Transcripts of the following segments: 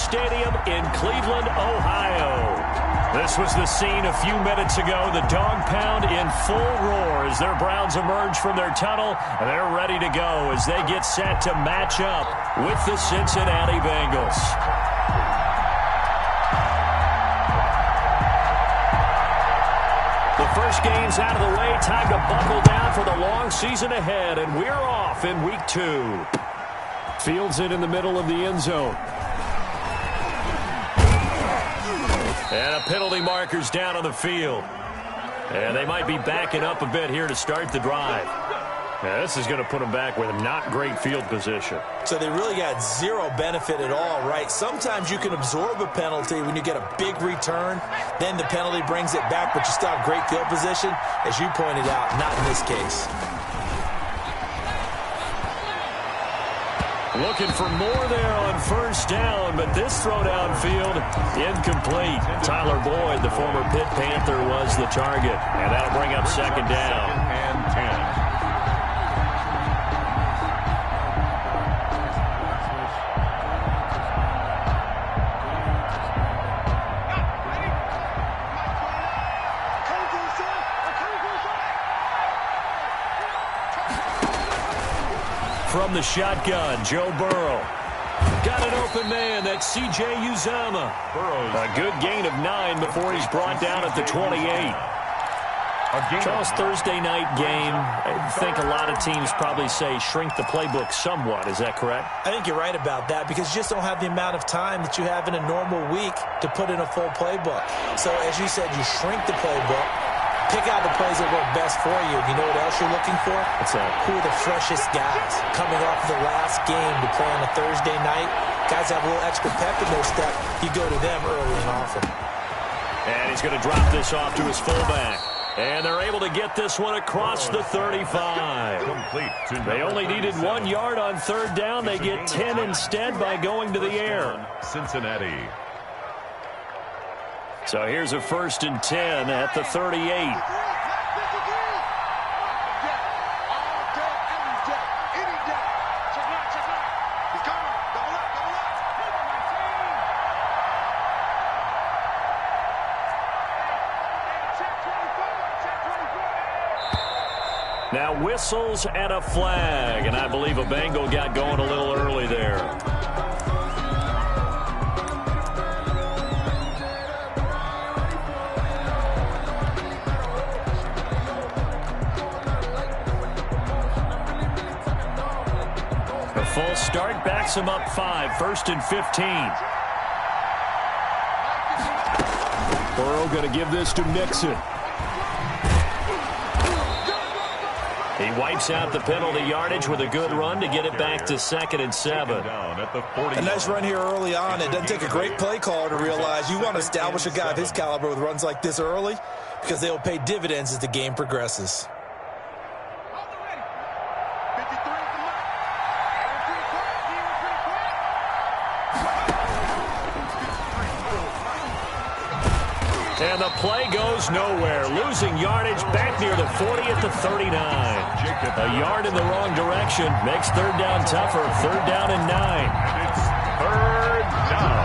Stadium in Cleveland, Ohio. This was the scene a few minutes ago. The dog pound in full roar as their Browns emerge from their tunnel. They're ready to go as they get set to match up with the Cincinnati Bengals. The first game's out of the way. Time to buckle down for the long season ahead, and we're off in week 2. Fields it in the middle of the end zone. And a penalty marker's down on the field. And they might be backing up a bit here to start the drive. Now, this is going to put them back with not great field position. So they really got zero benefit at all, right? Sometimes you can absorb a penalty when you get a big return. Then the penalty brings it back, but you still have great field position. As you pointed out, not in this case. Looking for more there on first down, but this throw downfield incomplete. Tyler Boyd, the former Pitt Panther, was the target, and that'll bring up second down. And 10. From the shotgun, Joe Burrow. Got an open man. That's C.J. Uzomah. A good gain of 9 before he's brought down at the 28. Charles, Thursday night game, I think a lot of teams probably say shrink the playbook somewhat. Is that correct? I think you're right about that because you just don't have the amount of time that you have in a normal week to put in a full playbook. So, as you said, you shrink the playbook. Pick out the plays that work best for you. You know what else you're looking for? What's that? Who are the freshest guys coming off the last game to play on a Thursday night? Guys have a little extra pep in their step. You go to them early and often. And he's going to drop this off to his fullback. And they're able to get this one across the 35. They only needed 1 yard on third down. They get 10 instead by going to the air. Cincinnati. So here's a 1st and 10 at the 38. Now whistles and a flag, and I believe a Bengal got going a little early there. A full start backs him up 5, 1st and 15. Burrow going to give this to Mixon. He wipes out the penalty yardage with a good run to get it back to 2nd and 7. A nice run here early on. It doesn't take a great play caller to realize you want to establish a guy of his caliber with runs like this early because they'll pay dividends as the game progresses. And the play goes nowhere. Losing yardage back near the 40 at the 39. A yard in the wrong direction makes third down tougher. 3rd down and 9. It's 3rd down.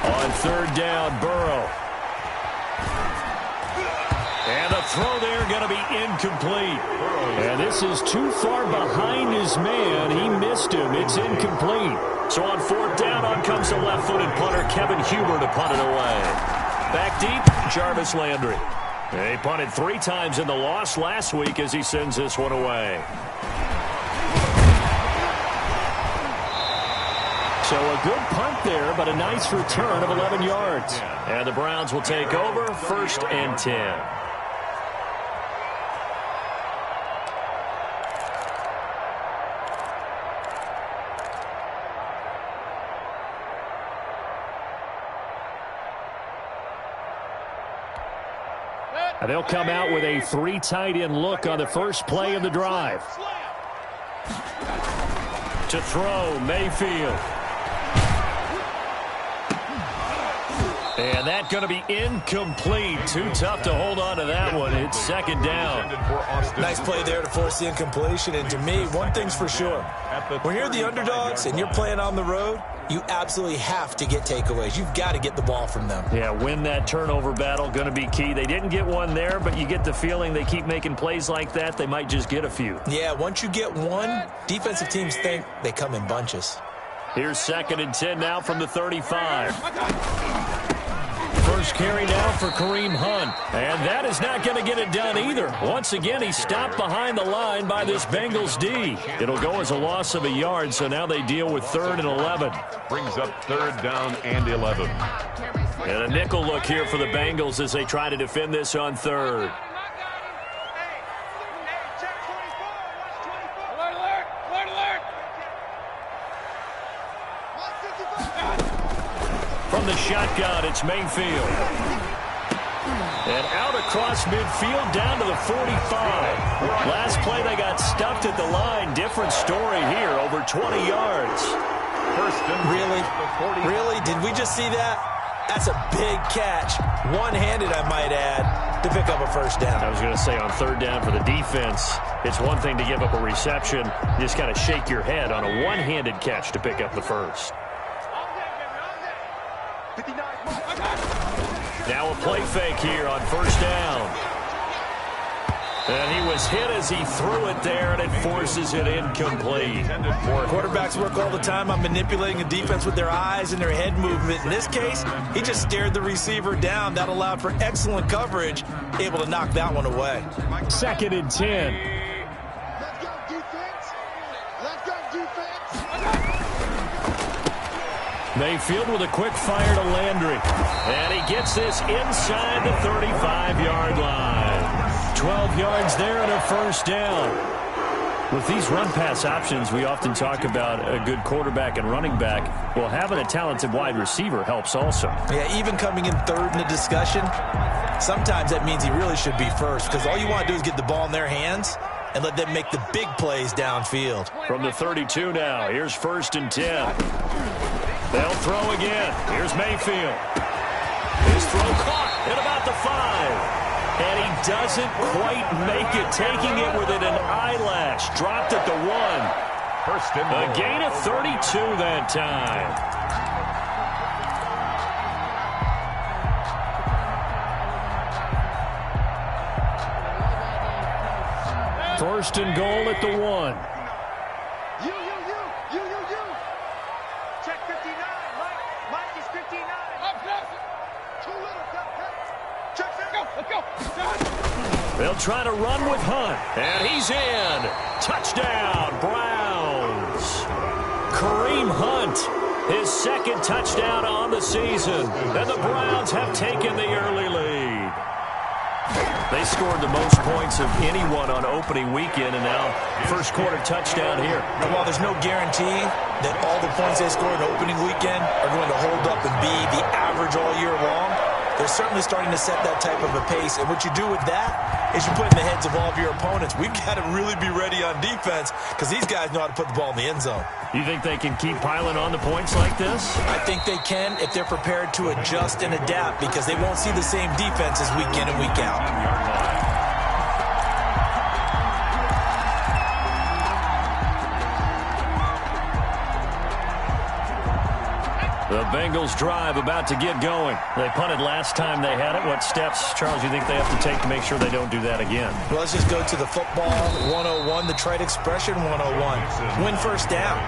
On 3rd down, Burrow. And the throw there going to be incomplete. And this is too far behind his man. He missed him. It's incomplete. So on 4th down, on comes the left-footed punter, Kevin Huber, to punt it away. Back deep, Jarvis Landry. He punted 3 times in the loss last week as he sends this one away. So a good punt there, but a nice return of 11 yards. And the Browns will take over, 1st and 10. And they'll come out with a 3 tight end look on the first play of the drive. To throw, Mayfield. And that's going to be incomplete. Too tough to hold on to that one. It's second down. Nice play there to force the incompletion. And to me, one thing's for sure. When you're the underdogs and you're playing on the road, you absolutely have to get takeaways. You've got to get the ball from them. Yeah, win that turnover battle, going to be key. They didn't get one there, but you get the feeling they keep making plays like that, they might just get a few. Yeah, once you get one, defensive teams think they come in bunches. Here's 2nd and 10 now from the 35. First carry now for Kareem Hunt. And that is not going to get it done either. Once again, he's stopped behind the line by this Bengals D. It'll go as a loss of a yard, so now they deal with 3rd and 11. Brings up 3rd down and 11. And a nickel look here for the Bengals as they try to defend this on 3rd. From the shotgun, it's Mayfield. And out across midfield down to the 45. Last play, they got stuffed at the line. Different story here, over 20 yards. Really? Did we just see that? That's a big catch. One-handed, I might add, to pick up a first down. I was going to say on 3rd down for the defense, it's one thing to give up a reception. You just got to shake your head on a one-handed catch to pick up the first. Now a play fake here on 1st down. And he was hit as he threw it there, and it forces it incomplete. Quarterbacks work all the time on manipulating a defense with their eyes and their head movement. In this case, he just stared the receiver down. That allowed for excellent coverage, able to knock that one away. 2nd and 10. Let's go, defense. Let's go, defense. Mayfield with a quick fire to Landry. And he gets this inside the 35-yard line. 12 yards there and a first down. With these run-pass options, we often talk about a good quarterback and running back. Well, having a talented wide receiver helps also. Yeah, even coming in 3rd in the discussion, sometimes that means he really should be first, because all you want to do is get the ball in their hands and let them make the big plays downfield. From the 32 now, here's 1st and 10. They'll throw again. Here's Mayfield. His throw caught at about the 5. And he doesn't quite make it, taking it within an eyelash. Dropped at the 1. A gain of 32 that time. First and goal at the 1. You. Check 59. Mike is 59. I'm passing. Too little. Check. Let's go. They'll try to run with Hunt. And he's in. Touchdown, Browns. Kareem Hunt, his 2nd touchdown on the season. And the Browns have taken the early lead. They scored the most points of anyone on opening weekend, and now first quarter touchdown here. And while there's no guarantee that all the points they scored opening weekend are going to hold up and be the average all year long, they're certainly starting to set that type of a pace. And what you do with that is you put in the heads of all of your opponents, we've got to really be ready on defense because these guys know how to put the ball in the end zone. You think they can keep piling on the points like this? I think they can if they're prepared to adjust and adapt, because they won't see the same defenses week in and week out. The Bengals drive about to get going. They punted last time they had it. What steps, Charles, you think they have to take to make sure they don't do that again? Well, let's just go to the football 101, the trade expression 101. Win first down.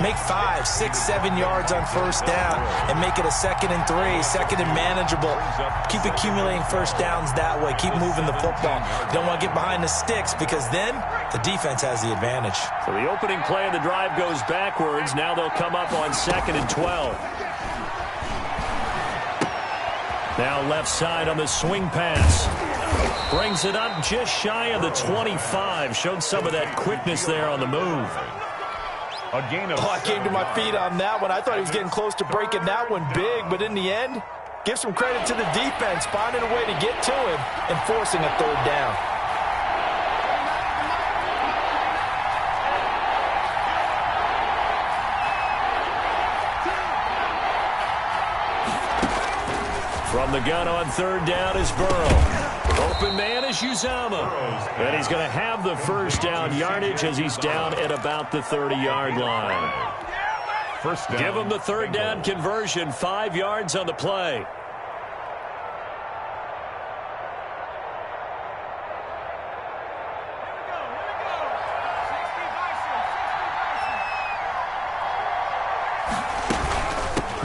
Make 5, 6, 7 yards on first down and make it a 2nd and 3, 2nd and manageable. Keep accumulating first downs that way. Keep moving the football. You don't want to get behind the sticks because then the defense has the advantage. So the opening play of the drive goes backwards. Now they'll come up on 2nd and 12. Now left side on the swing pass. Brings it up just shy of the 25. Showed some of that quickness there on the move. I came to my feet on that one. I thought he was getting close to breaking that one big, but in the end, give some credit to the defense, finding a way to get to him and forcing a 3rd down. From the gun on third down is Burrow. Open man is Uzomah. And he's going to have the first down yardage as he's down at about the 30-yard line. First down. Give him the third down conversion. 5 yards on the play.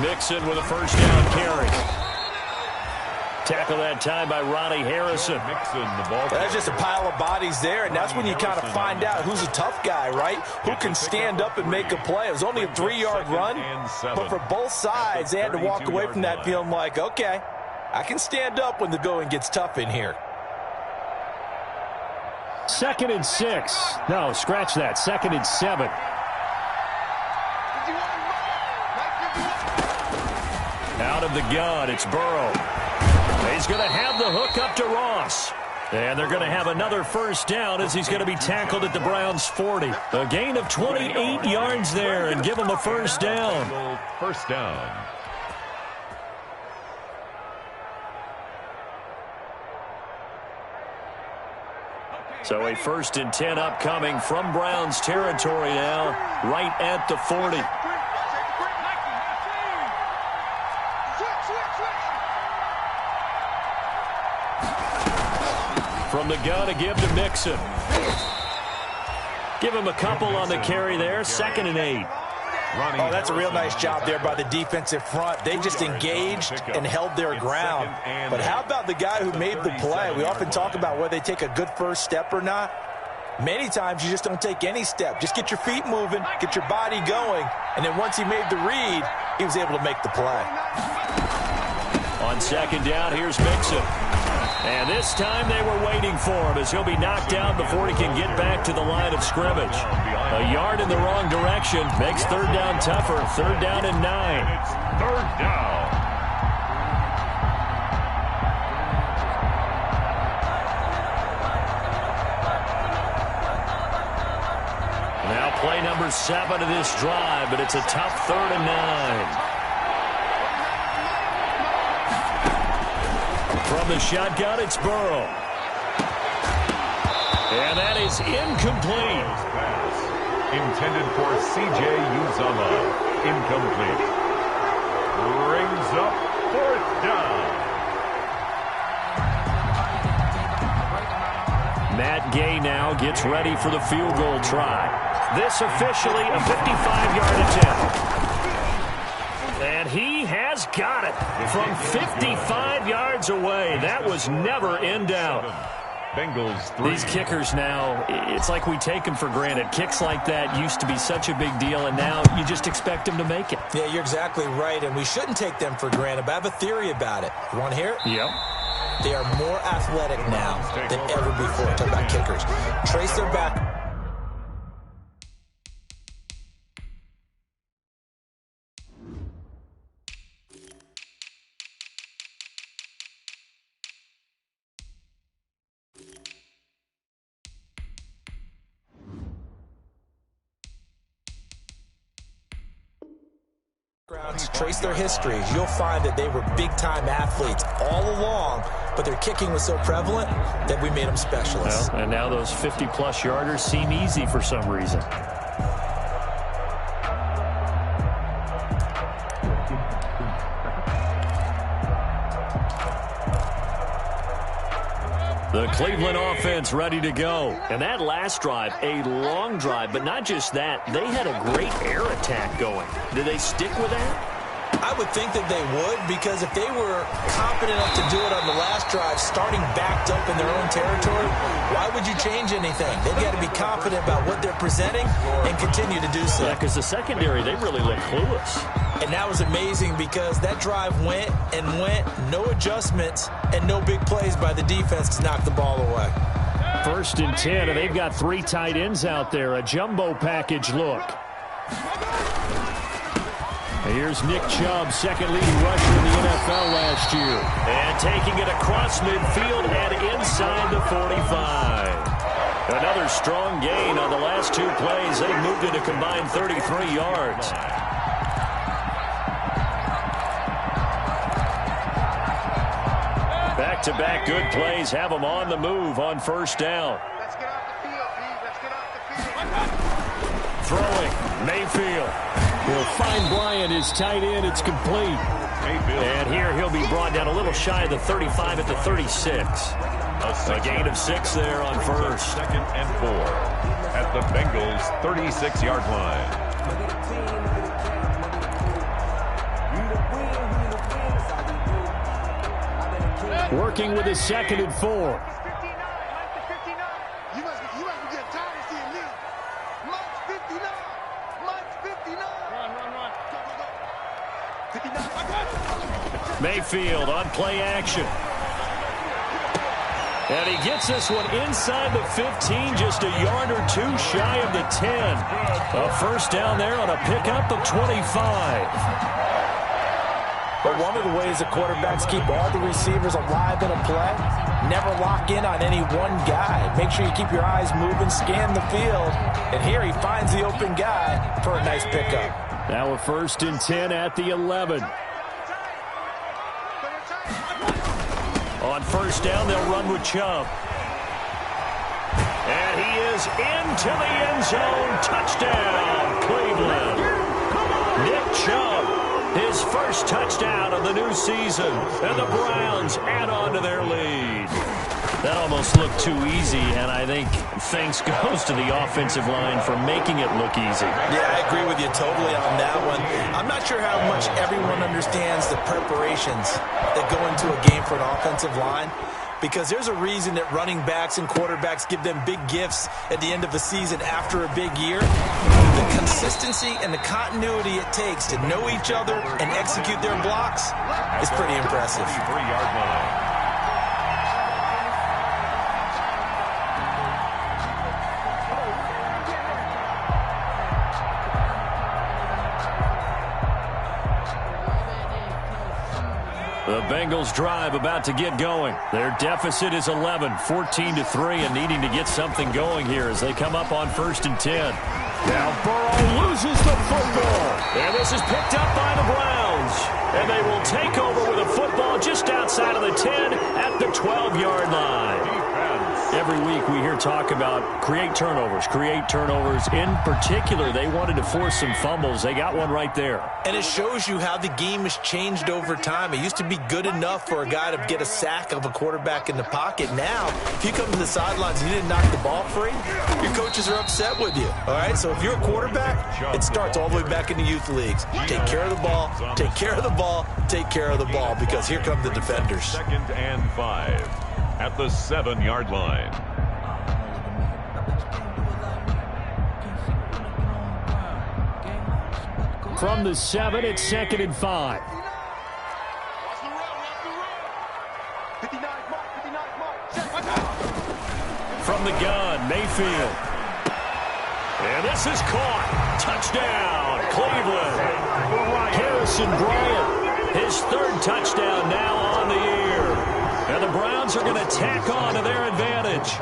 Mixon with a first down carry. Tackle that time by Ronnie Harrison. Mixon, the ball. That's just a pile of bodies there, and that's when you kind of find out who's a tough guy, right? Who can stand up and make a play. It was only a 3-yard run, but for both sides, they had to walk away from that feeling like, okay, I can stand up when the going gets tough in here. 2nd and 6. No, scratch that. 2nd and 7. Out of the gun, it's Burrow. He's going to have the hook up to Ross. And they're going to have another first down as he's going to be tackled at the Browns' 40. A gain of 28 yards there and give him a first down. First down. So a 1st and 10 upcoming from Browns territory now, right at the 40. From the gun to give to Mixon. Give him a couple on the carry there. 2nd and 8. Oh, that's a real nice job there by the defensive front. They just engaged and held their ground. But how about the guy who made the play? We often talk about whether they take a good first step or not. Many times you just don't take any step. Just get your feet moving, get your body going, and then once he made the read, he was able to make the play. On 2nd down, here's Mixon. And this time they were waiting for him as he'll be knocked down before he can get back to the line of scrimmage. A yard in the wrong direction makes 3rd down tougher. 3rd down and 9. It's 3rd down. Now play number 7 of this drive, but it's a tough 3rd and 9. From the shotgun, it's Burrow. And that is incomplete. Intended for C.J. Uzomah. Incomplete. Brings up 4th down. Matt Gay now gets ready for the field goal try. This officially a 55-yard attempt. And he has got it from 55 yards away. That was never in doubt. Bengals 3. These kickers now, it's like we take them for granted. Kicks like that used to be such a big deal, and now you just expect them to make it. Yeah, you're exactly right, and we shouldn't take them for granted, but I have a theory about it. You want to hear it? Yep. They are more athletic now than ever before. Talk about kickers. Trace their back. Trace their histories, you'll find that they were big-time athletes all along, but their kicking was so prevalent that we made them specialists. Well, and now those 50-plus yarders seem easy for some reason. The Cleveland offense ready to go. And that last drive, a long drive, but not just that. They had a great air attack going. Did they stick with that? I would think that they would, because if they were confident enough to do it on the last drive, starting backed up in their own territory, why would you change anything? They've got to be confident about what they're presenting and continue to do so. Yeah, because the secondary, they really look clueless. And that was amazing because that drive went and went, no adjustments, and no big plays by the defense to knock the ball away. 1st and 10, and they've got 3 tight ends out there. A jumbo package look. Here's Nick Chubb, second leading rusher in the NFL last year. And taking it across midfield and inside the 45. Another strong gain on the last 2 plays. They moved it a combined 33 yards. Back-to-back good plays have them on the move on first down. Let's get off the field, B. Let's get off the field. Throwing, Mayfield. He'll find Bryant, his tight end. It's complete. Mayfield. And here he'll be brought down a little shy of the 35 at the 36. A gain of 6 there on first. 2nd and 4 at the Bengals' 36-yard line. Working with his 2nd and 4. Mike is 59. Mike is 59. You must be getting tired of seeing me. Mike's 59. Mike's 59. Run. Go. 59. Mayfield on play action. And he gets this one inside the 15, just a yard or two shy of the 10. A first down there on a pickup of 25. But one of the ways the quarterbacks keep all the receivers alive in a play, never lock in on any one guy. Make sure you keep your eyes moving, scan the field. And here he finds the open guy for a nice pickup. Now a 1st and 10 at the 11. On first down, they'll run with Chubb. And he is into the end zone. Touchdown, Cleveland. Nick Chubb. His first touchdown of the new season, and the Browns add on to their lead. That almost looked too easy, and I think thanks goes to the offensive line for making it look easy. Yeah, I agree with you totally on that one. I'm not sure how much everyone understands the preparations that go into a game for an offensive line, because there's a reason that running backs and quarterbacks give them big gifts at the end of the season after a big year. The consistency and the continuity it takes to know each other and execute their blocks is pretty impressive. 3-yard line. The Bengals drive about to get going. Their deficit is 11, 14-3, and needing to get something going here as they come up on 1st and 10. Now Burrow loses the football. And this is picked up by the Browns. And they will take over with a football just outside of the 10 at the 12-yard line. Every week we hear talk about create turnovers. In particular, they wanted to force some fumbles. They got one right there. And it shows you how the game has changed over time. It used to be good enough for a guy to get a sack of a quarterback in the pocket. Now, if you come to the sidelines and you didn't knock the ball free, your coaches are upset with you. All right? So if you're a quarterback, it starts all the way back in the youth leagues. Take care of the ball, take care of the ball, take care of the ball, because here come the defenders. 2nd and 5 at the 7-yard line. From the 7, it's 2nd and 5. From the gun, Mayfield. And this is caught. Touchdown, Cleveland. Harrison Bryant, his 3rd touchdown now on the year. And the Browns are going to tack on to their advantage.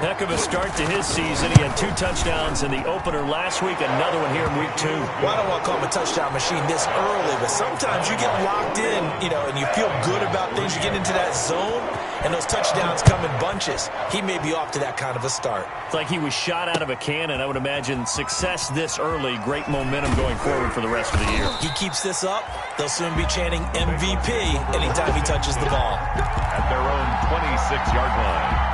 Heck of a start to his season. He had 2 touchdowns in the opener last week, another one here in week 2. Well, I don't want to call him a touchdown machine this early, but sometimes you get locked in, and you feel good about things. You get into that zone, and those touchdowns come in bunches. He may be off to that kind of a start. It's like he was shot out of a cannon. I would imagine success this early, great momentum going forward for the rest of the year. He keeps this up, they'll soon be chanting MVP anytime he touches the ball. At their own 26-yard line.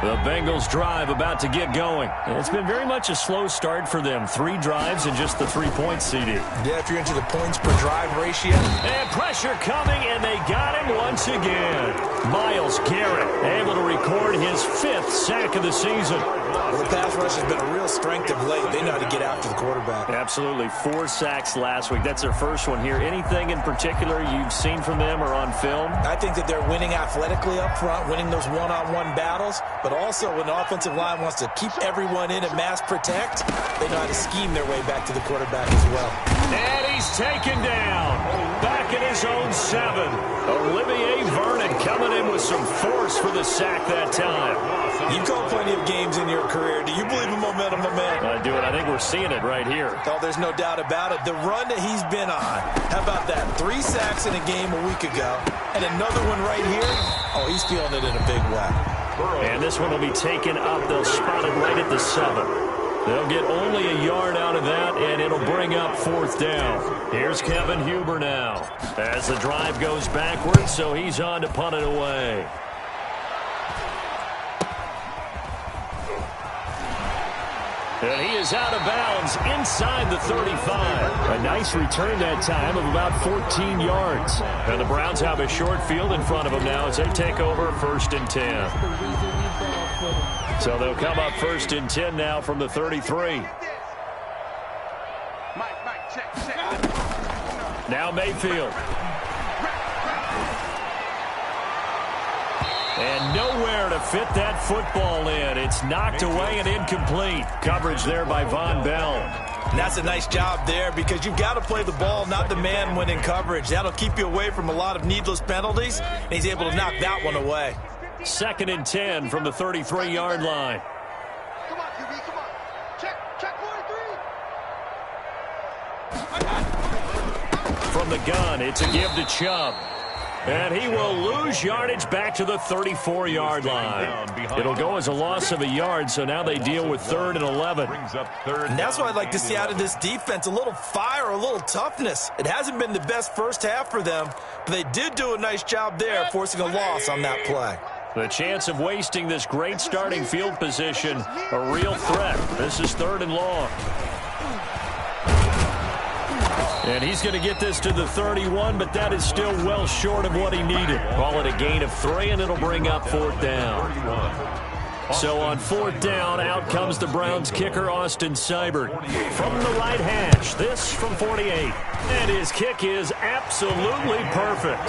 The Bengals drive about to get going. And it's been very much a slow start for them. 3 drives and just the 3 points, CD. Yeah, if you're into the points per drive ratio. And pressure coming, and they got him once again. Myles Garrett able to record his 5th sack of the season. Well, the pass rush has been a real strength of late. They know how to get after the quarterback. Absolutely. 4 sacks last week. That's their first one here. Anything in particular you've seen from them or on film? I think that they're winning athletically up front, winning those one-on-one battles, but But also, when the offensive line wants to keep everyone in and mass protect, they know how to scheme their way back to the quarterback as well. And he's taken down. Back in his own 7. Olivier Vernon coming in with some force for the sack that time. You've called plenty of games in your career. Do you believe in momentum, my man? I do it. I think we're seeing it right here. Oh, there's no doubt about it. The run that he's been on. How about that? 3 sacks in a game a week ago. And another one right here. Oh, he's feeling it in a big way. And this one will be taken up. They'll spot it right at the 7. They'll get only a yard out of that, and it'll bring up 4th down. Here's Kevin Huber now as the drive goes backwards, so he's on to punt it away. And he is out of bounds inside the 35. A nice return that time of about 14 yards. And the Browns have a short field in front of them now as they take over 1st and 10. So they'll come up 1st and 10 now from the 33. Now Mayfield. And nowhere to fit that football in. It's knocked away and incomplete. Coverage there by Von Bell. And that's a nice job there because you've got to play the ball, not the man when in coverage. That'll keep you away from a lot of needless penalties, and he's able to knock that one away. 2nd and 10 from the 33-yard line. Come on, QB, come on. Check 43. From the gun, it's a give to Chubb. And he will lose yardage back to the 34-yard line. It'll go as a loss of a yard, so now they deal with 3rd and 11. And that's what I'd like to see out of this defense, a little fire, a little toughness. It hasn't been the best first half for them, but they did do a nice job there, forcing a loss on that play. The chance of wasting this great starting field position, a real threat. This is 3rd and long. And he's going to get this to the 31, but that is still well short of what he needed. Call it a gain of 3, and it'll bring up 4th down. So on 4th down, out comes the Browns kicker, Austin Seibert. From the right hash, this from 48. And his kick is absolutely perfect.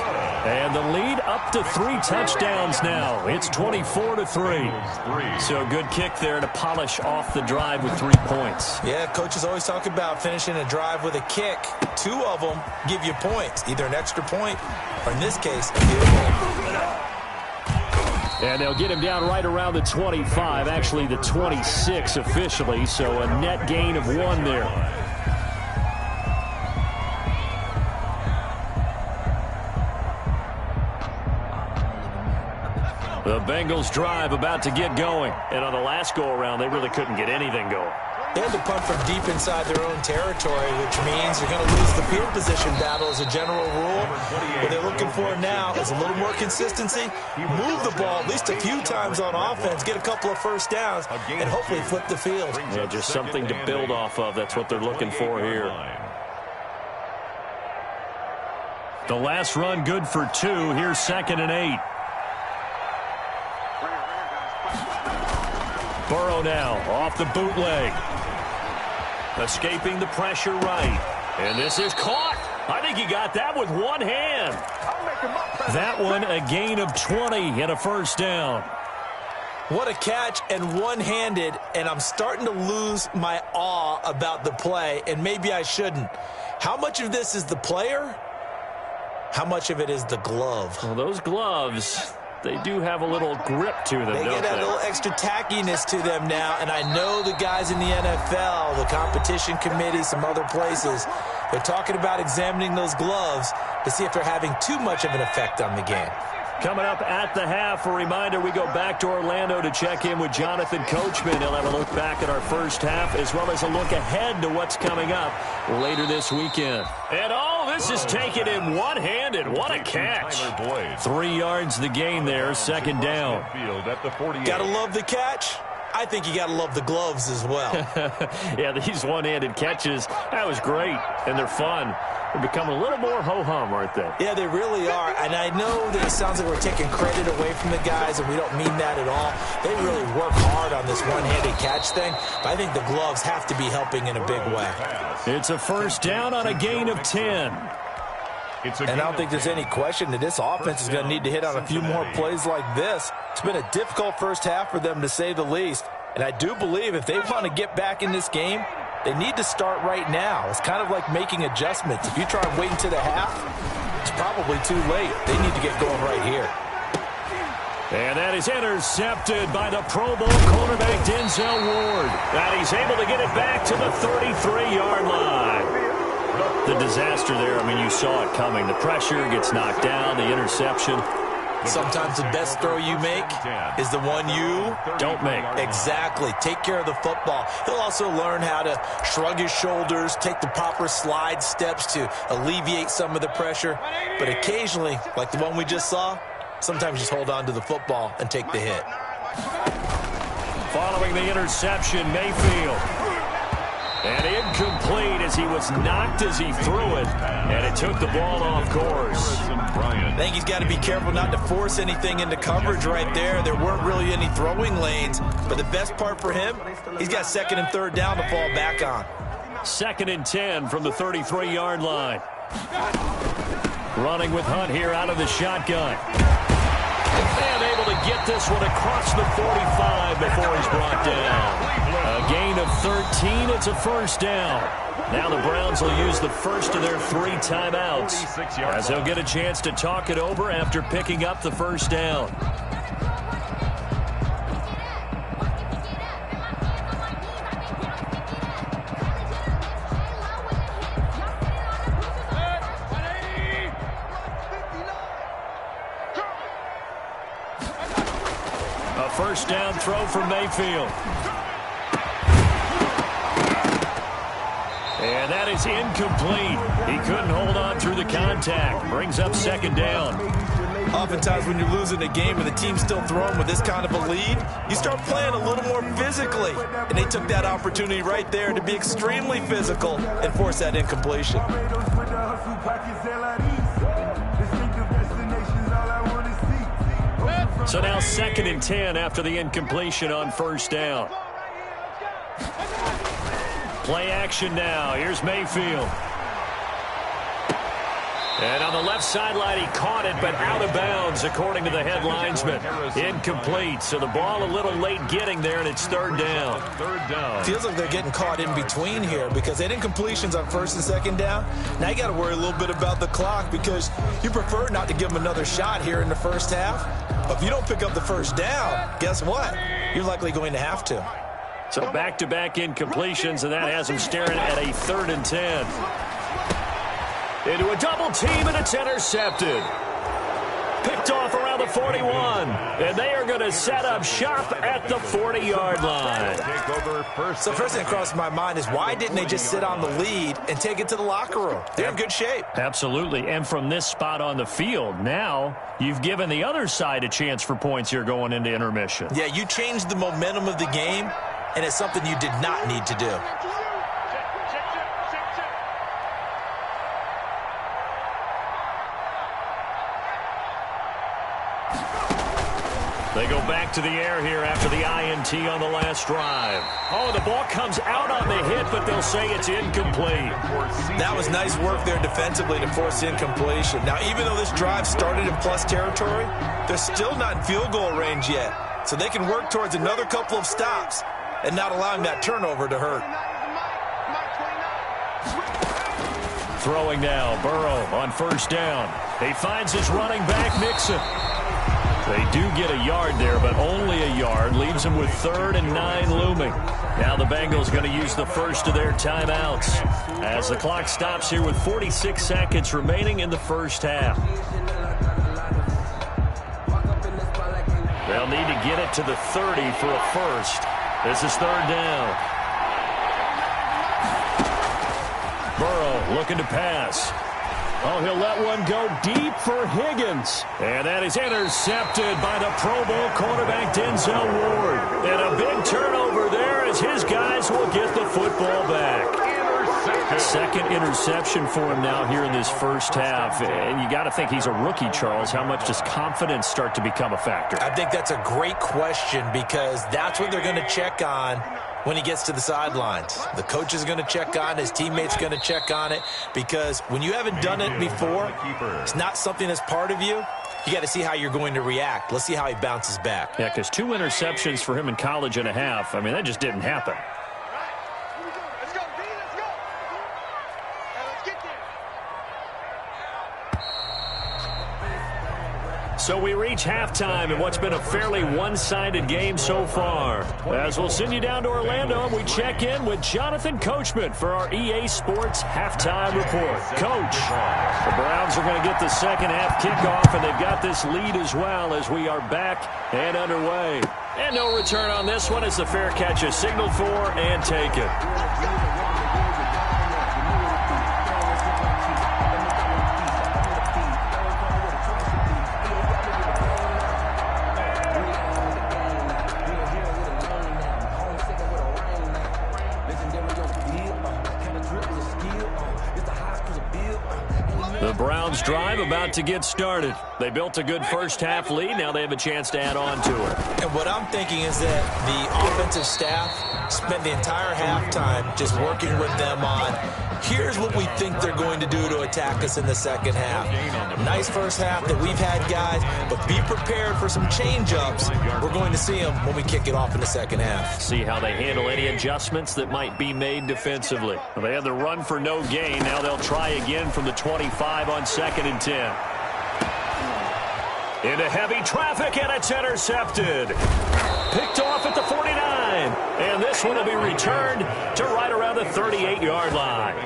And the lead up to 3 touchdowns now. It's 24-3. So good kick there to polish off the drive with 3 points. Yeah, coaches always talk about finishing a drive with a kick. 2 of them give you points, either an extra point or, in this case, a field goal. And they'll get him down right around the 25, actually the 26 officially, so a net gain of 1 there. The Bengals drive about to get going. And on the last go-around, they really couldn't get anything going. They had to punt from deep inside their own territory, which means you're going to lose the field position battle as a general rule. What they're looking for now is a little more consistency, move the ball at least a few times on offense, get a couple of first downs, and hopefully flip the field. Yeah, just something to build off of. That's what they're looking for here. The last run good for 2. Here's 2nd and 8. Burrow now off the bootleg. Escaping the pressure right. And this is caught. I think he got that with one hand. That one a gain of 20 and a first down. What a catch and one-handed, and I'm starting to lose my awe about the play, and maybe I shouldn't. How much of this is the player? How much of it is the glove? Well, those gloves, they do have a little grip to them, They don't get a they? little extra tackiness to them now, and I know the guys in the NFL, the competition committee, some other places, they're talking about examining those gloves to see if they're having too much of an effect on the game. Coming up at the half, a reminder, we go back to Orlando to check in with Jonathan Coachman. He'll have a look back at our first half as well as a look ahead to what's coming up later this weekend. And this is taken in one-handed. What a catch. 3 yards the gain there, second down. Gotta love the catch. I think you got to love the gloves as well. Yeah, these one-handed catches, that was great, and they're fun. They're becoming a little more ho-hum, aren't they? Yeah, they really are, and I know that it sounds like we're taking credit away from the guys, and we don't mean that at all. They really work hard on this one-handed catch thing, but I think the gloves have to be helping in a big way. It's a first down on a gain of 10. And I don't think there's any question that this offense is going to need to hit on a few more plays like this. It's been a difficult first half for them, to say the least. And I do believe if they want to get back in this game, they need to start right now. It's kind of like making adjustments. If you try and wait until the half, it's probably too late. They need to get going right here. And that is intercepted by the Pro Bowl cornerback Denzel Ward. And he's able to get it back to the 33-yard line. The disaster there, I mean, you saw it coming. The pressure gets knocked down, the interception. Sometimes the best throw you make is the one you don't make. Exactly. Take care of the football. He'll also learn how to shrug his shoulders, take the proper slide steps to alleviate some of the pressure. But occasionally, like the one we just saw, sometimes just hold on to the football and take the hit. Following the interception, Mayfield. And incomplete as he was knocked as he threw it. And it took the ball off course. I think he's got to be careful not to force anything into coverage right there. There weren't really any throwing lanes. But the best part for him, he's got second and third down to fall back on. 2nd and 10 from the 33-yard line. Running with Hunt here out of the shotgun. And able to get this one across the 45 before he's brought down. A gain of 13. It's a first down. Now the Browns will use the first of their 3 timeouts as they'll get a chance to talk it over after picking up the first down. A first down throw from Mayfield. And that is incomplete. He couldn't hold on through the contact. Brings up second down. Oftentimes when you're losing a game and the team's still throwing with this kind of a lead, you start playing a little more physically. And they took that opportunity right there to be extremely physical and force that incompletion. So now 2nd and 10 after the incompletion on first down. Play action now. Here's Mayfield. And on the left sideline, he caught it, but out of bounds, according to the head linesman. Incomplete. So the ball a little late getting there, and it's third down. Feels like they're getting caught in between here because they had incompletions on first and second down. Now you got to worry a little bit about the clock because you prefer not to give them another shot here in the first half. But if you don't pick up the first down, guess what? You're likely going to have to. So back-to-back incompletions, and that has him staring at a 3rd and 10. Into a double team, and it's intercepted. Picked off around the 41, and they are going to set up shop at the 40-yard line. So first thing that crossed my mind is why didn't they just sit on the lead and take it to the locker room? They're in good shape. Absolutely, and from this spot on the field, now you've given the other side a chance for points here going into intermission. Yeah, you changed the momentum of the game, and it's something you did not need to do. They go back to the air here after the INT on the last drive. Oh, the ball comes out on the hit, but they'll say it's incomplete. That was nice work there defensively to force incompletion. Now, even though this drive started in plus territory, they're still not in field goal range yet. So they can work towards another couple of stops and not allowing that turnover to hurt. Throwing now, Burrow on first down. He finds his running back, Mixon. They do get a yard there, but only a yard. Leaves them with 3rd and 9 looming. Now the Bengals going to use the first of their timeouts as the clock stops here with 46 seconds remaining in the first half. They'll need to get it to the 30 for a first. This is 3rd down. Burrow looking to pass. Oh, he'll let one go deep for Higgins. And that is intercepted by the Pro Bowl cornerback Denzel Ward. And a big turnover there as his guys will get the football back. Second interception for him now here in this first half. And you got to think he's a rookie, Charles. How much does confidence start to become a factor? I think that's a great question because that's what they're going to check on when he gets to the sidelines. The coach is going to check on it. His teammates going to check on it because when you haven't done it before, it's not something that's part of you. You got to see how you're going to react. Let's see how he bounces back. Yeah, because 2 interceptions for him in college and a half. I mean, that just didn't happen. Let's go, D, let's go. Let's get there. So we reach halftime in what's been a fairly one-sided game so far. As we'll send you down to Orlando, we check in with Jonathan Coachman for our EA Sports Halftime Report. Coach, the Browns are going to get the second half kickoff, and they've got this lead as well as we are back and underway. And no return on this one as the fair catch is signaled for and taken. The Browns drive about to get started. They built a good first half lead. Now they have a chance to add on to it. And what I'm thinking is that the offensive staff spent the entire halftime just working with them on, here's what we think they're going to do to attack us in the second half. Nice first half that we've had, guys, but be prepared for some change-ups. We're going to see them when we kick it off in the second half. See how they handle any adjustments that might be made defensively. Well, they had the run for no gain. Now they'll try again from the 25 on 2nd and 10. Into heavy traffic, and it's intercepted. Picked off at the 49. And this one will be returned to right around the 38-yard line.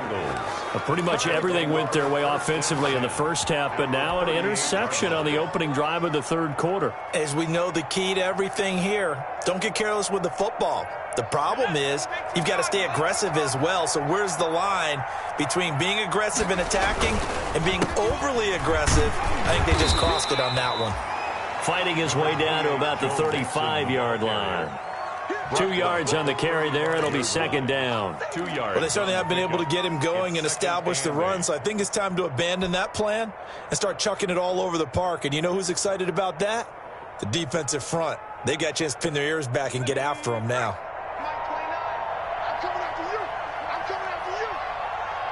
Well, pretty much everything went their way offensively in the first half, but now an interception on the opening drive of the third quarter. As we know, the key to everything here, don't get careless with the football. The problem is you've got to stay aggressive as well. So where's the line between being aggressive and attacking and being overly aggressive? I think they just crossed it on that one. Fighting his way down to about the 35-yard line. 2 yards on the carry there. It'll be second down. 2 yards. Well, they certainly have been able to get him going and establish the run, so I think it's time to abandon that plan and start chucking it all over the park. And you know who's excited about that? The defensive front. They got a chance to pin their ears back and get after him now. Mike 29, I'm coming after you. I'm coming after you.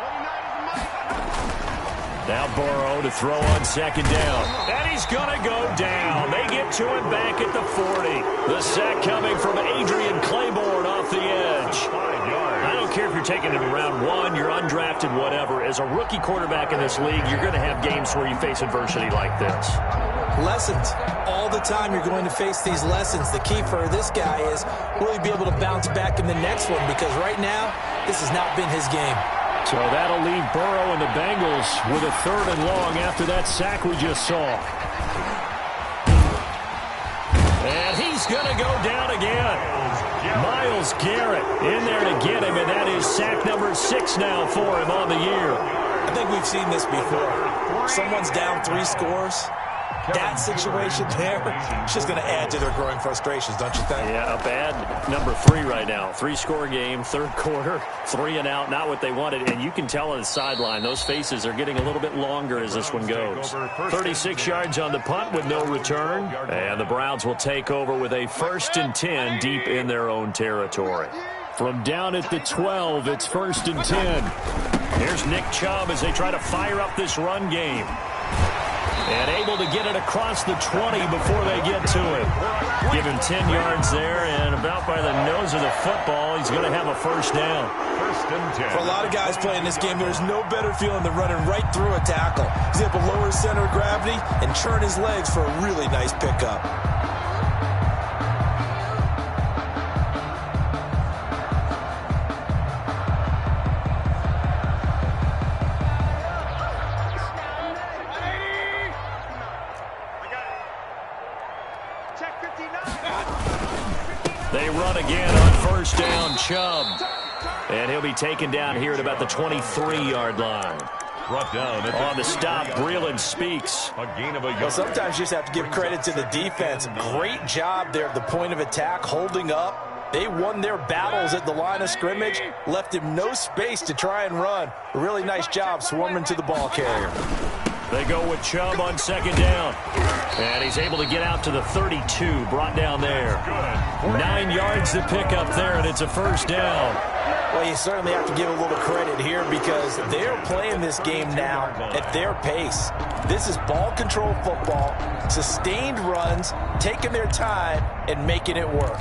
29 is the Mike. Now Burrow to throw on second down. And he's going to go down. They get to him back at the 40. The sack coming from Adrian Claiborne off the edge. 5 yards. I don't care if you're taking it in round 1, you're undrafted, whatever. As a rookie quarterback in this league, you're going to have games where you face adversity like this. Lessons. All the time you're going to face these lessons. The key for this guy is will he be able to bounce back in the next one? Because right now, this has not been his game. So that'll leave Burrow and the Bengals with a 3rd and long after that sack we just saw. And he's going to go down again. Myles Garrett in there to get him, and that is sack number 6 now for him on the year. I think we've seen this before. Someone's down 3 scores. That situation there is just going to add to their growing frustrations, don't you think? Yeah, a bad number 3 right now. 3-score game, third quarter, 3 and out, not what they wanted. And you can tell on the sideline, those faces are getting a little bit longer as this one goes. 36 yards on the punt with no return. And the Browns will take over with a 1st and 10 deep in their own territory. From down at the 12, it's 1st and 10. Here's Nick Chubb as they try to fire up this run game. And able to get it across the 20 before they get to him. Give him 10 yards there, and about by the nose of the football, he's going to have a 1st down. 1st and 10. For a lot of guys playing this game, there's no better feeling than running right through a tackle. He's able to lower his center of gravity and churn his legs for a really nice pickup. They run again on 1st down, Chubb. And he'll be taken down here at about the 23-yard line. Brought down on the stop, Breeland Speaks. A gain of a yard. Well, sometimes you just have to give credit to the defense. Great job there at the point of attack, holding up, They won their battles at the line of scrimmage, left him no space to try and run. A really nice job swarming to the ball carrier. They go with Chubb on second down. And he's able to get out to the 32, brought down there. 9 yards to pick up there, and it's a first down. Well, you certainly have to give a little credit here because they're playing this game now at their pace. This is ball control football, sustained runs, taking their time, and making it work.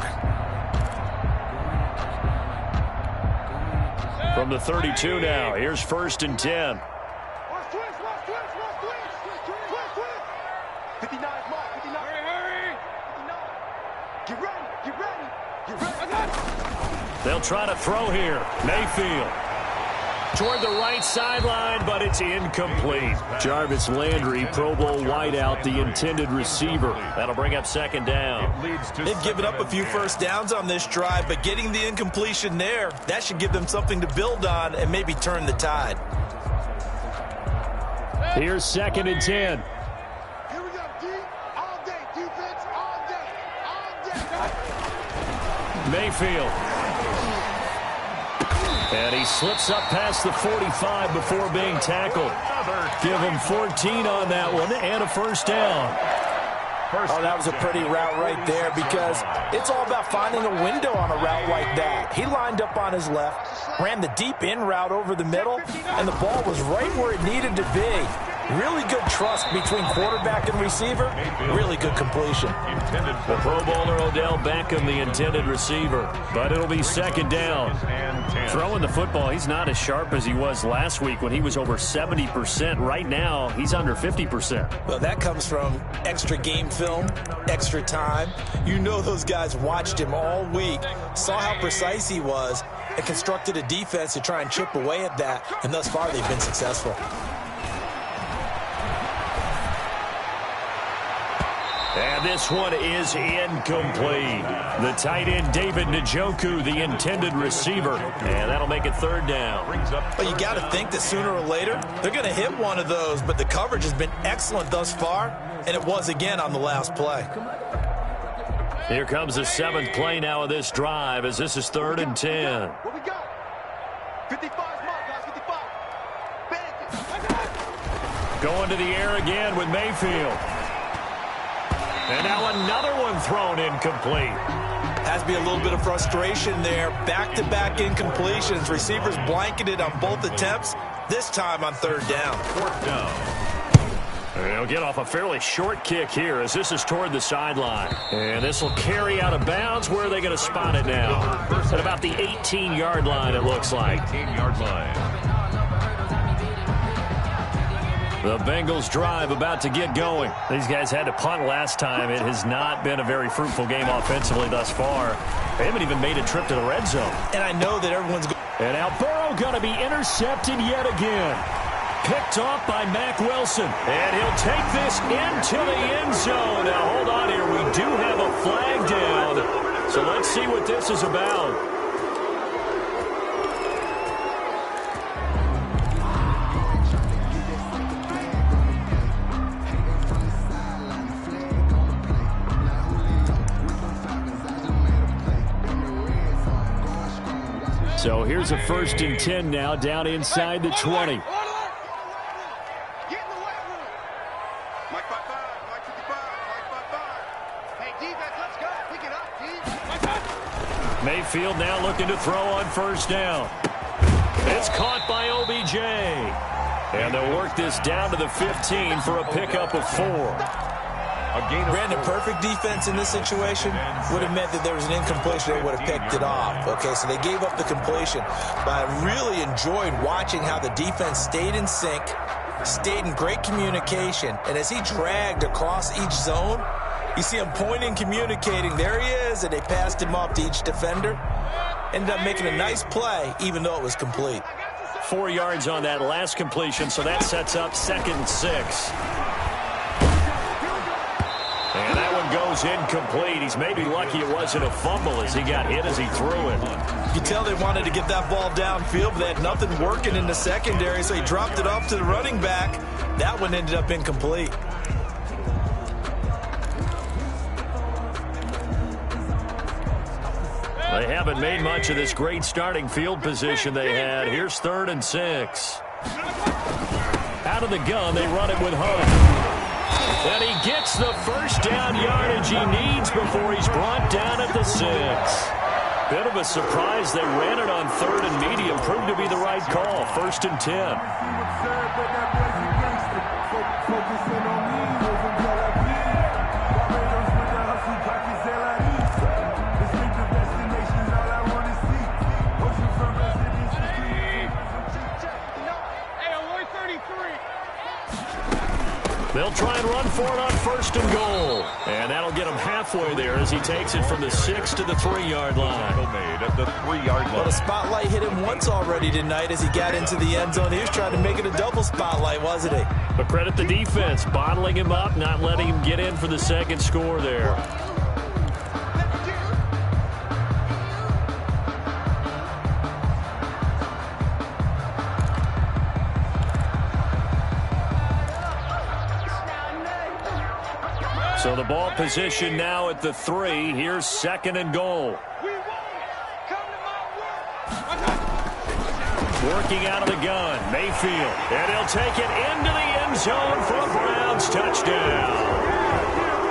From the 32 now, here's 1st and 10. 59 mark, 59. Hurry. 59. Get ready, get ready, get ready. They'll try to throw here. Mayfield toward the right sideline, but it's incomplete. Jarvis Landry, Pro Bowl wideout, the intended receiver. That'll bring up 2nd down. They've given up a few first downs on this drive, but getting the incompletion there, that should give them something to build on and maybe turn the tide. Here's 2nd and 10. Mayfield. And he slips up past the 45 before being tackled. Give him 14 on that one and a first down. Oh, that was a pretty route right there because it's all about finding a window on a route like that. He lined up on his left, ran the deep in route over the middle, and the ball was right where it needed to be. Really good trust between quarterback and receiver. Really good completion. The Pro Bowler Odell Beckham, the intended receiver. But it'll be 2nd down. Throwing the football, he's not as sharp as he was last week when he was over 70%. Right now, he's under 50%. Well, that comes from extra game film, extra time. You know those guys watched him all week, saw how precise he was, and constructed a defense to try and chip away at that. And thus far, they've been successful. And this one is incomplete. The tight end, David Njoku, the intended receiver. And that'll make it 3rd down. Well, you got to think that sooner or later, they're going to hit one of those. But the coverage has been excellent thus far, and it was again on the last play. Here comes the 7th play now of this drive as this is 3rd and 10. What we got? 55 mark, guys, 55. Bandit. Going to the air again with Mayfield. And now another one thrown incomplete. Has to be a little bit of frustration there. Back-to-back incompletions. Receivers blanketed on both attempts, this time on 3rd down. 4th down. And he'll get off a fairly short kick here as this is toward the sideline. And this will carry out of bounds. Where are they going to spot it now? At about the 18-yard line, it looks like. 18-yard line. The Bengals drive about to get going. These guys had to punt last time. It has not been a very fruitful game offensively thus far. They haven't even made a trip to the red zone. And I know that everyone's going. And now Burrow going to be intercepted yet again. Picked off by Mack Wilson. And he'll take this into the end zone. Now hold on here. We do have a flag down. So let's see what this is about. So here's a 1st and 10 now, down inside the 20. Get in the way room. Mike 55, Mike 55, Mike 55. Hey, defense, let's go. Pick it up, D. Mayfield now looking to throw on 1st down. It's caught by OBJ. And they'll work this down to the 15 for a pickup of 4. Brandon, perfect defense in this situation would have meant that there was an incompletion. They would have picked it off. Okay, so they gave up the completion. But I really enjoyed watching how the defense stayed in sync, stayed in great communication. And as he dragged across each zone, you see him pointing, communicating. There he is, and they passed him off to each defender. Ended up making a nice play, even though it was complete. 4 yards on that last completion, so that sets up 2nd and 6. And that one goes incomplete. He's maybe lucky it wasn't a fumble as he got hit as he threw it. You could tell they wanted to get that ball downfield, but they had nothing working in the secondary, so he dropped it off to the running back. That one ended up incomplete. They haven't made much of this great starting field position they had. Here's 3rd and 6. Out of the gun, they run it with Hunt. And he gets the first down yardage he needs before he's brought down at the 6. Bit of a surprise. They ran it on 3rd and medium. Proved to be the right call. 1st and 10. They'll try and run for it on 1st and goal. And that'll get him halfway there as he takes it from the 6 to the 3-yard line. Made at the 3-yard line. Well, the spotlight hit him once already tonight as he got into the end zone. He was trying to make it a double spotlight, wasn't he? But credit the defense, bottling him up, not letting him get in for the second score there. So the ball position now at the 3. Here's 2nd and goal. Working out of the gun, Mayfield. And he'll take it into the end zone for a Browns touchdown.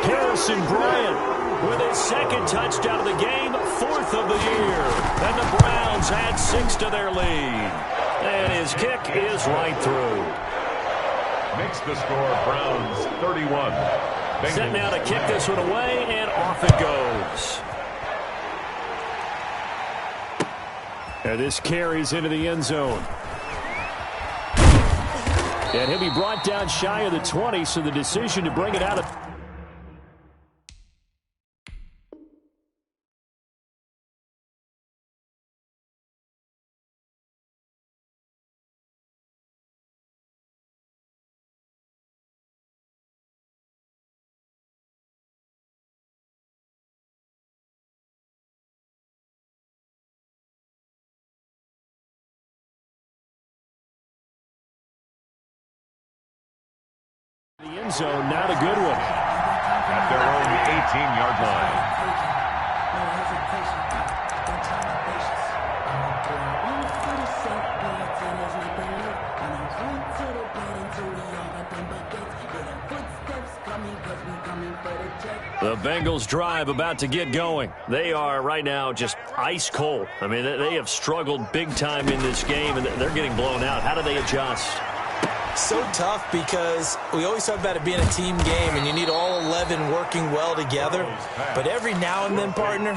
Harrison Bryant with his 2nd touchdown of the game, 4th of the year. And the Browns add 6 to their lead. And his kick is right through. Makes the score Browns 31. Set now to kick this one away, and off it goes. And this carries into the end zone. And he'll be brought down shy of the 20, so the decision to bring it out of... The end zone, not a good one. At their own 18-yard line. The Bengals drive about to get going. They are right now just ice cold. I mean, they have struggled big time in this game, and they're getting blown out. How do they adjust? So tough because we always talk about it being a team game and you need all 11 working well together. But every now and then, partner,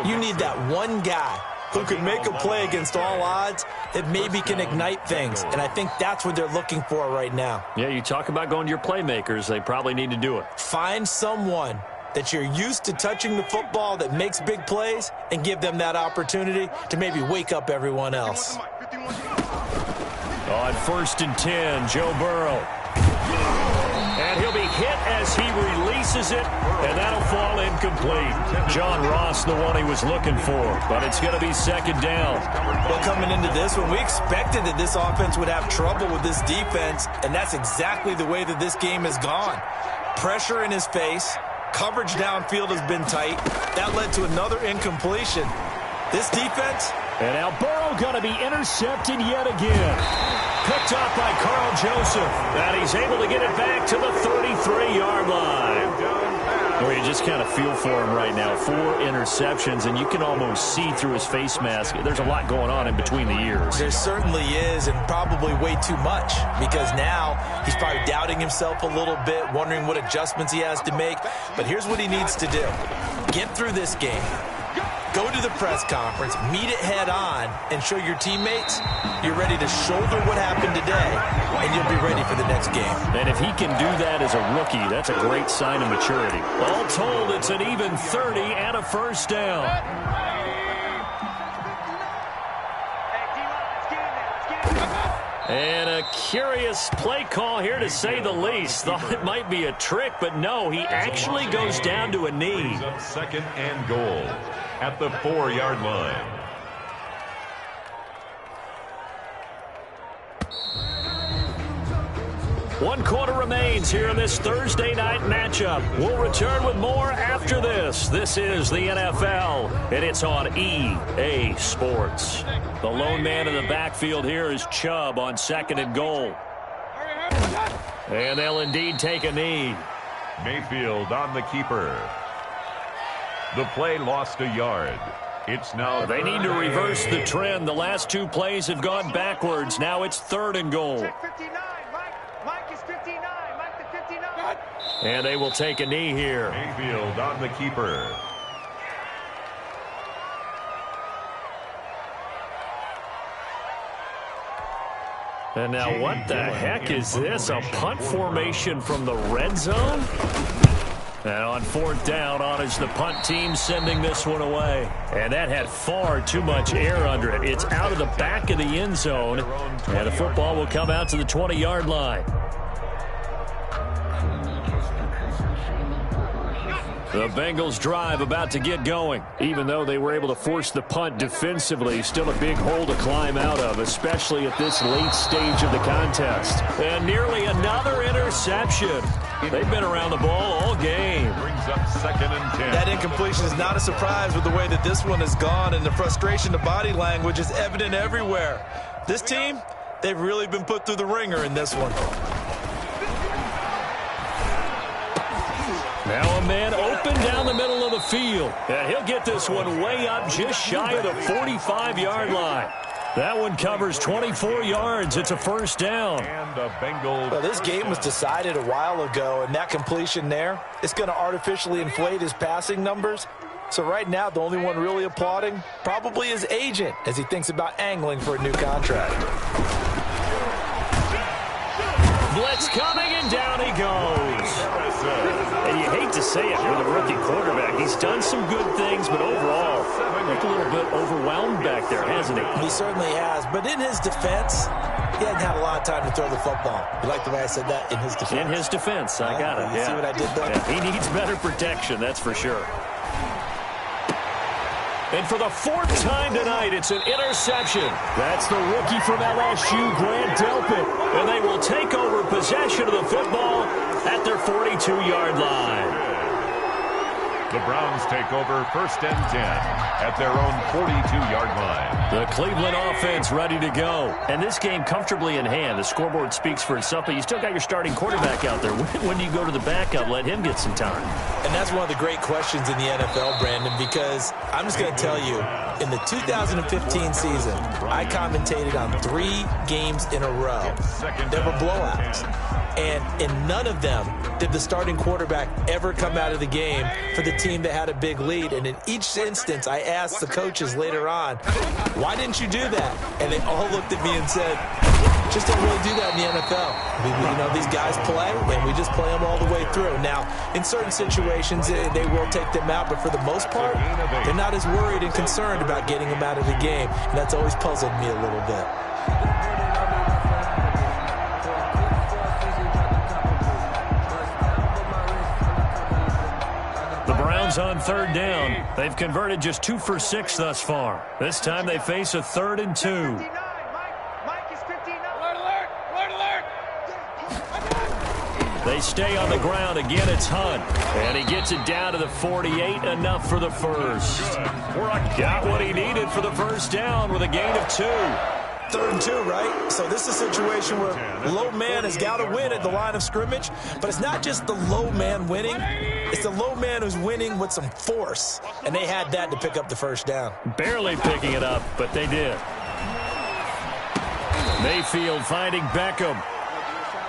you need that one guy who can make a play against all odds that maybe can ignite things. And I think that's what they're looking for right now. Yeah, you talk about going to your playmakers. They probably need to do it. Find someone that you're used to touching the football that makes big plays and give them that opportunity to maybe wake up everyone else. On 1st and 10, Joe Burrow. And he'll be hit as he releases it, and that'll fall incomplete. John Ross, the one he was looking for, but it's going to be 2nd down. Well, coming into this one, we expected that this offense would have trouble with this defense, and that's exactly the way that this game has gone. Pressure in his face. Coverage downfield has been tight. That led to another incompletion. This defense... And now Burrow going to be intercepted yet again. Picked up by Carl Joseph. And he's able to get it back to the 33-yard line. Well, you just kind of feel for him right now. 4 interceptions, and you can almost see through his face mask. There's a lot going on in between the ears. There certainly is, and probably way too much, because now he's probably doubting himself a little bit, wondering what adjustments he has to make. But here's what he needs to do. Get through this game. Go to the press conference, meet it head on, and show your teammates you're ready to shoulder what happened today, and you'll be ready for the next game. And if he can do that as a rookie, that's a great sign of maturity. All told, it's an even 30 and a 1st down. And a curious play call here, to say the least. Thought it might be a trick, but no, he actually goes down to a knee. 2nd and goal at the 4-yard line. 1 quarter remains here in this Thursday night matchup. We'll return with more after this. This is the NFL, and it's on EA Sports. The lone man in the backfield here is Chubb on 2nd and goal. And they'll indeed take a knee. Mayfield on the keeper. The play lost a yard. It's now they need to reverse the trend. The last 2 plays have gone backwards. Now it's 3rd and goal. Mike is 59. Mike the 59. And they will take a knee here. Mayfield on the keeper. And now what the heck is this? A punt formation from the red zone? And on 4th down, on is the punt team sending this one away. And that had far too much air under it. It's out of the back of the end zone. And the football will come out to the 20-yard line. The Bengals drive about to get going. Even though they were able to force the punt defensively, still a big hole to climb out of, especially at this late stage of the contest. And nearly another interception. They've been around the ball all game. Brings up 2nd and 10. That incompletion is not a surprise with the way that this one has gone, and the frustration, the body language is evident everywhere. This team, they've really been put through the ringer in this one. Now a man open down the middle of the field. And he'll get this one way up just shy of the 45-yard line. That one covers 24 yards. It's a 1st down. And the Bengals. Well, this game was decided a while ago, and that completion there, it's going to artificially inflate his passing numbers. So right now, the only one really applauding probably his agent as he thinks about angling for a new contract. Blitz coming, and down he goes. And you hate to say it with a rookie quarterback. He's done some good things, but overall, looked a little bit overwhelmed back there, hasn't he? He certainly has. But in his defense, he hasn't had a lot of time to throw the football. You like the way I said that? In his defense. In his defense, I got it. You see what I did there? Yeah, he needs better protection, that's for sure. And for the 4th time tonight, it's an interception. That's the rookie from LSU, Grant Delpit. And they will take over possession of the football at their 42-yard line. The Browns take over 1st and 10 at their own 42-yard line. The Cleveland offense ready to go. And this game comfortably in hand. The scoreboard speaks for itself, but you still got your starting quarterback out there. When do you go to the backup? Let him get some time. And that's one of the great questions in the NFL, Brandon, because I'm just going to tell you, in the 2015 season, I commentated on 3 games in a row. There were blowouts. And in none of them did the starting quarterback ever come out of the game for the team that had a big lead. And in each instance, I asked the coaches later on, why didn't you do that? And they all looked at me and said, just don't really do that in the NFL. These guys play, and we just play them all the way through. Now, in certain situations, they will take them out, but for the most part, they're not as worried and concerned about getting them out of the game. And that's always puzzled me a little bit. On 3rd down. They've converted just 2 for 6 thus far. This time they face a 3rd and 2. Mike is 59. Alert. They stay on the ground. Again, it's Hunt. And he gets it down to the 48. Enough for the first. Got what he needed for the 1st down with a gain of 2. 3rd and 2, right? So this is a situation where low man has got to win at the line of scrimmage, but it's not just the low man winning. It's the low man who's winning with some force, and they had that to pick up the 1st down. Barely picking it up, but they did. Mayfield finding Beckham.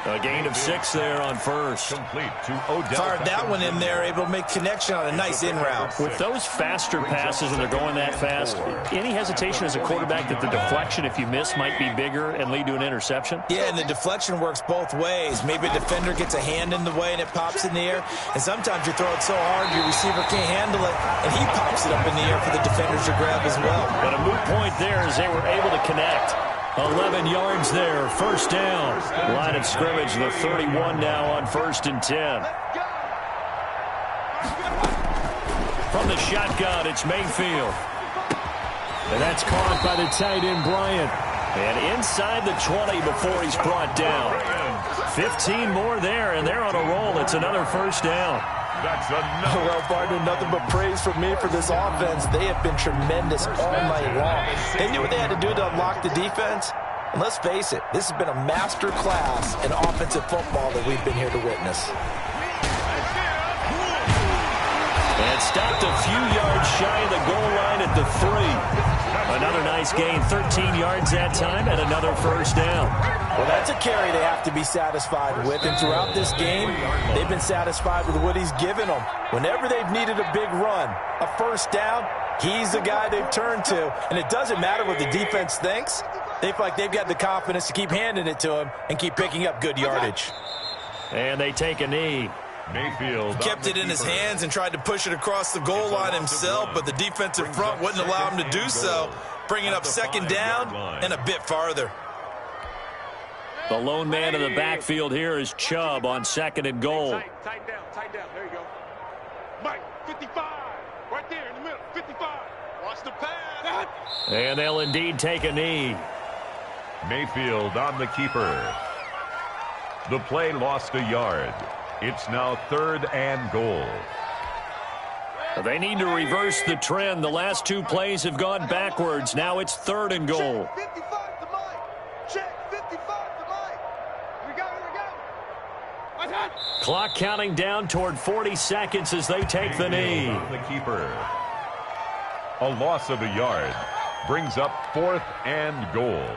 A gain of 6 there on 1st. Complete to Odell. Fired that one in there, able to make connection on a nice in route. With those faster passes and they're going that fast, any hesitation as a quarterback that the deflection, if you miss, might be bigger and lead to an interception? Yeah, and the deflection works both ways. Maybe a defender gets a hand in the way and it pops in the air, and sometimes you throw it so hard your receiver can't handle it, and he pops it up in the air for the defenders to grab as well. But a moot point there as they were able to connect. 11 yards there, 1st down. Line of scrimmage, the 31 now on 1st and 10. From the shotgun, it's Mayfield. And that's caught by the tight end, Bryant. And inside the 20 before he's brought down. 15 more there, and they're on a roll. It's another first down. That's another. Well, partner, nothing but praise from me for this offense. They have been tremendous all night long. They knew what they had to do to unlock the defense. And let's face it, this has been a master class in offensive football that we've been here to witness. And stopped a few yards shy of the goal line at the 3. Another nice gain, 13 yards that time, and another first down. Well, that's a carry they have to be satisfied with, and throughout this game, they've been satisfied with what he's given them. Whenever they've needed a big run, a first down, he's the guy they've turned to, and it doesn't matter what the defense thinks. They feel like they've got the confidence to keep handing it to him and keep picking up good yardage. And they take a knee. Mayfield kept it in his hands and tried to push it across the goal line himself, but the defensive front wouldn't allow him to do so, bringing up second down and a bit farther. The lone man in the backfield here is Chubb on second and goal. Tight down. There you go. Mike, 55. Right there in the middle, 55. Watch the pass. And they'll indeed take a knee. Mayfield on the keeper. The play lost a yard. It's now 3rd and goal. They need to reverse the trend. The last 2 plays have gone backwards. Now it's 3rd and goal. 55 to Mike. Check 55 to Mike. Here we go. Clock counting down toward 40 seconds as they take the knee. On the keeper. A loss of a yard brings up 4th and goal.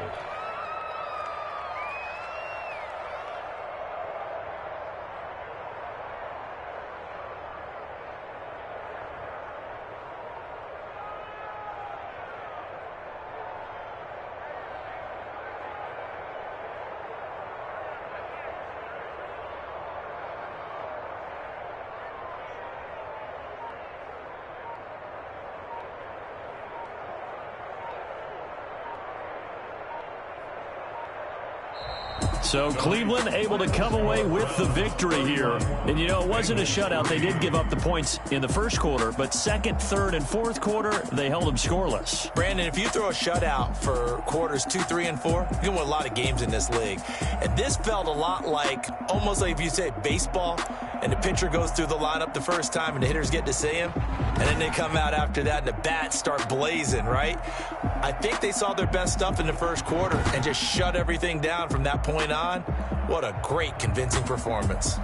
So Cleveland able to come away with the victory here. And, you know, it wasn't a shutout. They did give up the points in the first quarter, but second, third, and fourth quarter, they held them scoreless. Brandon, if you throw a shutout for quarters 2, 3, and 4, you can win a lot of games in this league. And this felt a lot like, almost like if you say baseball, and the pitcher goes through the lineup the first time and the hitters get to see him, and then they come out after that and the bats start blazing, right? I think they saw their best stuff in the first quarter and just shut everything down from that point on. What a great, convincing performance.